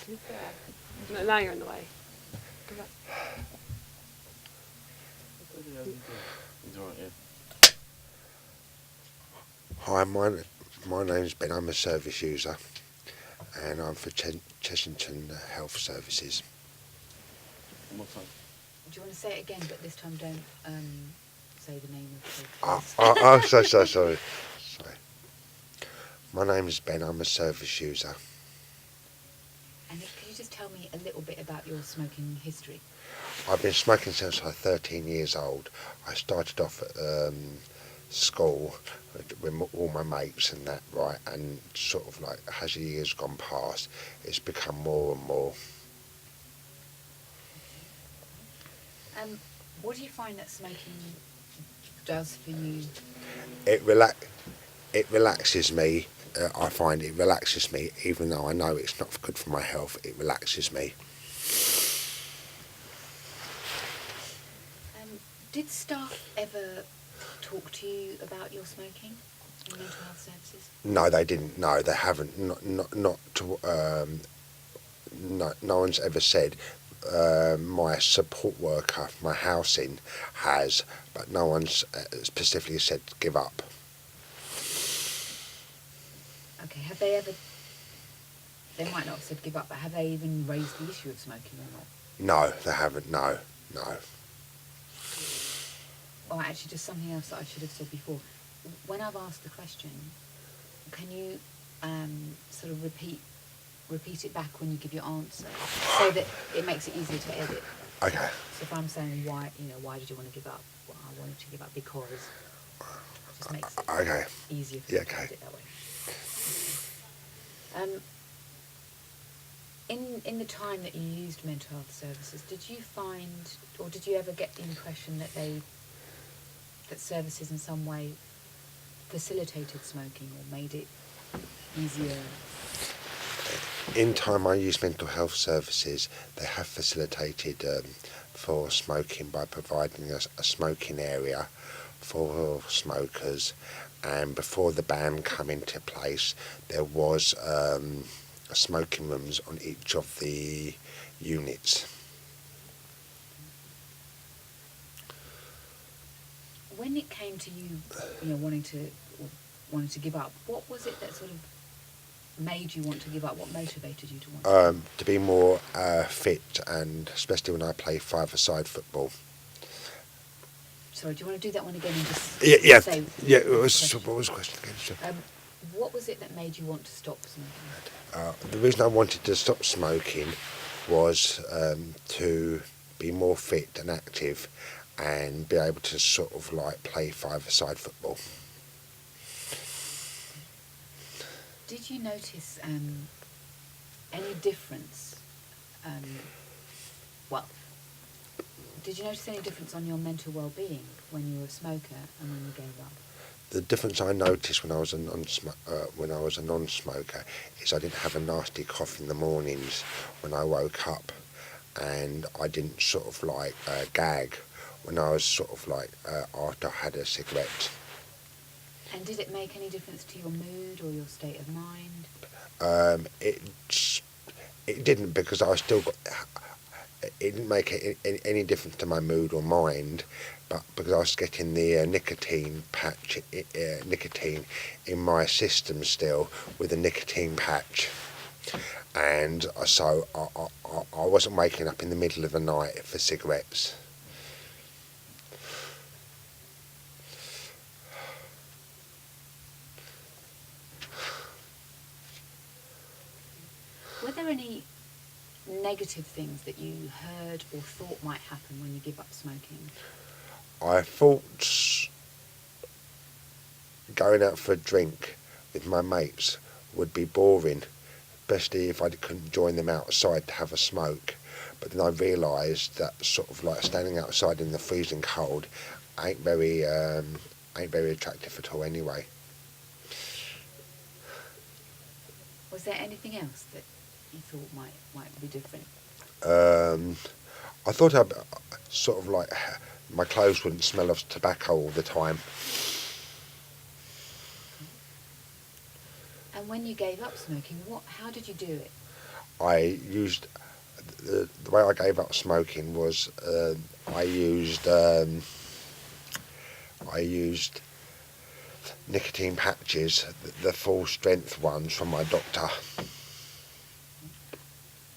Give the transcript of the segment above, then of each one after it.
Who's there? No, now you're in the way. Go back. Hi, my name's Ben. I'm a service user, and I'm for Chessington Health Services. One more time. Do you want to say it again, but this time don't say the name of the place? Sorry. My name is Ben. I'm a service user. And could you just tell me a little bit about your smoking history? I've been smoking since I was 13 years old. I started off at school with all my mates and that, right, and sort of like as the years gone past, it's become more and more. What do you find that smoking does for you? It relaxes me. I find it relaxes me, even though I know it's not good for my health. It relaxes me. Did staff ever talk to you about your smoking in mental health services? No, they didn't. No, they haven't. No one's ever said. My support worker, my housing, has, but no one's specifically said give up. Okay, have they ever... They might not have said give up, but have they even raised the issue of smoking or not? No, they haven't. No. Oh, actually, just something else that I should have said before. When I've asked the question, can you sort of repeat it back when you give your answer, so that it makes it easier to edit? Okay. So if I'm saying why did you want to give up? Well, I wanted to give up because. It just makes it easier for you to edit that way. In the time that you used mental health services, did you find, or did you ever get the impression that services in some way facilitated smoking or made it easier? In time I used mental health services, they have facilitated for smoking by providing a smoking area for smokers, and before the ban came into place there was smoking rooms on each of the units. When it came to you wanting to give up, what was it that sort of made you want to give up? What motivated you to want to be more fit, and especially when I play five-a-side football. Sorry, do you want to do that one again and just say... What was the question again? What was it that made you want to stop smoking? The reason I wanted to stop smoking was to be more fit and active and be able to sort of like play five-a-side football. Did you notice any difference? Did you notice any difference on your mental well-being when you were a smoker and when you gave up? The difference I noticed when I was a non-smoker is I didn't have a nasty cough in the mornings when I woke up, and I didn't sort of like gag when I was sort of like after I had a cigarette. And did it make any difference to your mood or your state of mind? It didn't, because I still got. It didn't make any difference to my mood or mind, but because I was getting the nicotine patch, nicotine in my system still with a nicotine patch, and so I wasn't waking up in the middle of the night for cigarettes. Were there any negative things that you heard or thought might happen when you give up smoking? I thought going out for a drink with my mates would be boring, especially if I couldn't join them outside to have a smoke. But then I realised that sort of like standing outside in the freezing cold ain't very attractive at all anyway. Was there anything else that you thought might be different? I thought I'd sort of like my clothes wouldn't smell of tobacco all the time. And when you gave up smoking, how did you do it? I used the way I gave up smoking was I used nicotine patches, the full strength ones from my doctor.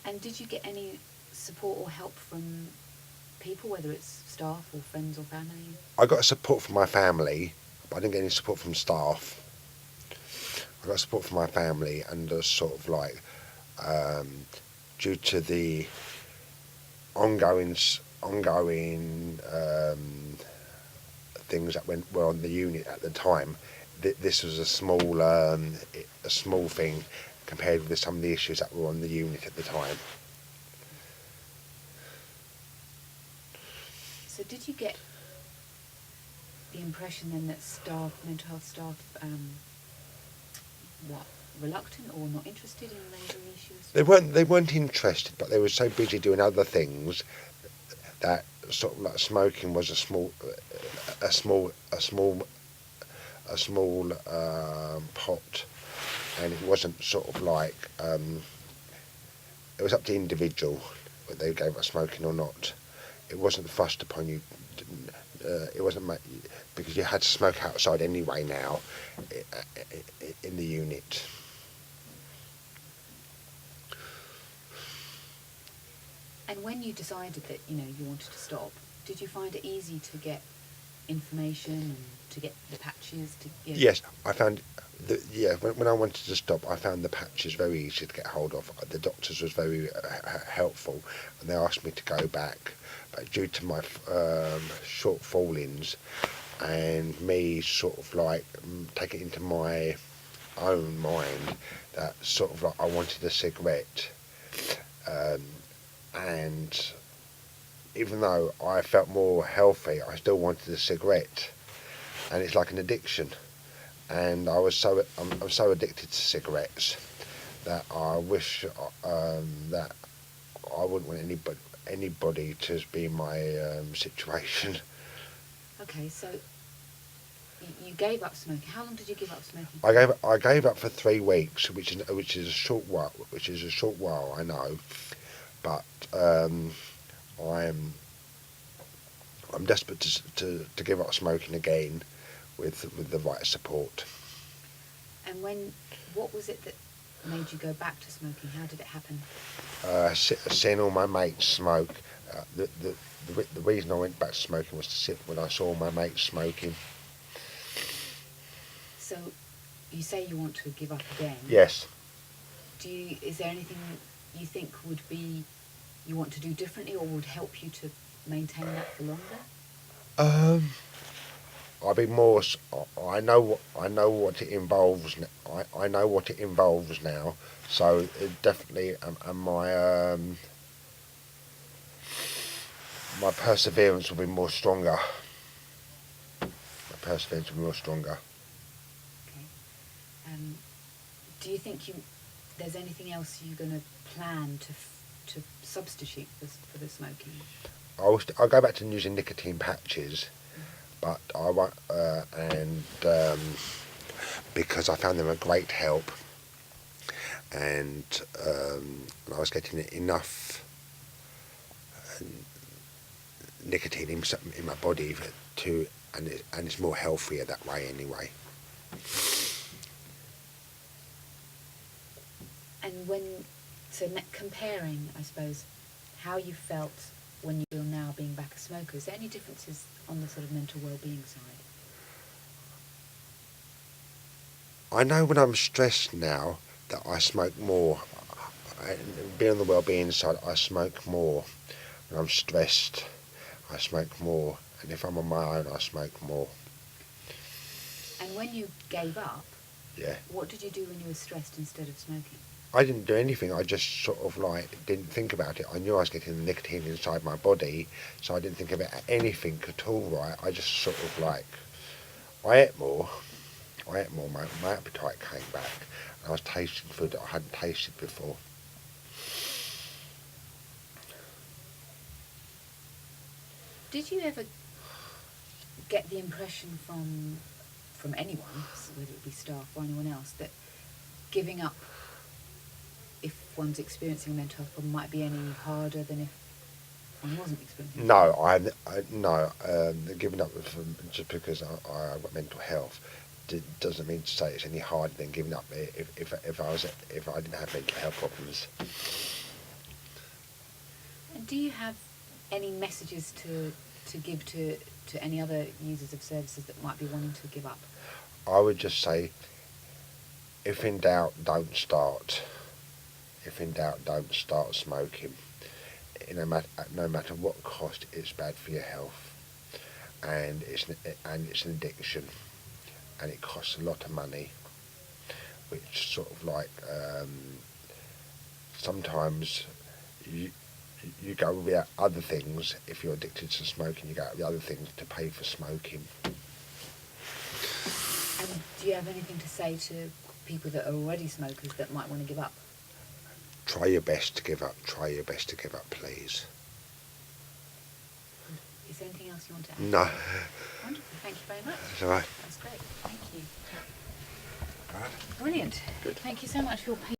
And did you get any support or help from people, whether it's staff or friends or family? I got support from my family, but I didn't get any support from staff. I got support from my family, and sort of like due to the ongoing things that were on the unit at the time. This was a small thing compared with some of the issues that were on the unit at the time. So did you get the impression then that staff, mental health staff, reluctant or not interested in raising issues? They weren't interested, but they were so busy doing other things that sort of like smoking was a small pot, and it wasn't sort of like it was up to the individual whether they gave up smoking or not. It wasn't thrust upon you. It wasn't because you had to smoke outside anyway now in the unit. And when you decided that you wanted to stop, did you find it easy to get information and to get the patches? Yes, I found. When I wanted to stop, I found the patches very easy to get hold of. The doctors was very helpful, and they asked me to go back. But due to my short fallings and me sort of like taking it into my own mind that sort of like I wanted a cigarette, and even though I felt more healthy, I still wanted a cigarette, and it's like an addiction. And I'm so addicted to cigarettes that I wish that I wouldn't want anybody to be in my situation. Okay, so you gave up smoking. How long did you give up smoking? I gave up for 3 weeks, which is a short while. Which is a short while, I know, but I'm desperate to give up smoking again with the right support. And what was it that made you go back to smoking? How did it happen? Seeing all my mates smoke. The reason I went back to smoking was to sit when I saw my mates smoking. So you say you want to give up again. Yes. Is there anything you think you want to do differently or would help you to maintain that for longer? I'll be more. I know what it involves. I know what it involves now. So it definitely, and my perseverance will be more stronger. Okay. Do you think there's anything else you're going to plan to substitute for the smoking? I'll go back to using nicotine patches, but I won't, because I found them a great help, and I was getting enough nicotine in my body and it's more healthier that way anyway. And comparing, I suppose, how you felt when you feel now being back a smoker, is there any differences on the sort of mental well-being side? I know when I'm stressed now that I smoke more. Being on the well-being side, I smoke more. When I'm stressed, I smoke more, and if I'm on my own, I smoke more. And when you gave up, Yeah. what did you do when you were stressed instead of smoking? I didn't do anything. I just sort of like didn't think about it. I knew I was getting the nicotine inside my body, so I didn't think about anything at all. Right? I just sort of like I ate more. My appetite came back, and I was tasting food that I hadn't tasted before. Did you ever get the impression from anyone, whether it be staff or anyone else, that giving up, if one's experiencing a mental health problem might be any harder than if one wasn't experiencing. Giving up just because I've got mental health doesn't mean to say it's any harder than giving up if I didn't have mental health problems. And do you have any messages to give to any other users of services that might be wanting to give up? I would just say, if in doubt, don't start. If in doubt, don't start smoking. No matter what cost, it's bad for your health, and it's an addiction, and it costs a lot of money, which sort of like sometimes you go without other things. If you're addicted to smoking, you go out with other things to pay for smoking. And do you have anything to say to people that are already smokers that might want to give up? Try your best to give up. Try your best to give up, please. Is there anything else you want to add? No. Wonderful. Thank you very much. That's all right. That's great. Thank you. All right. Brilliant. Good. Thank you so much for your patience.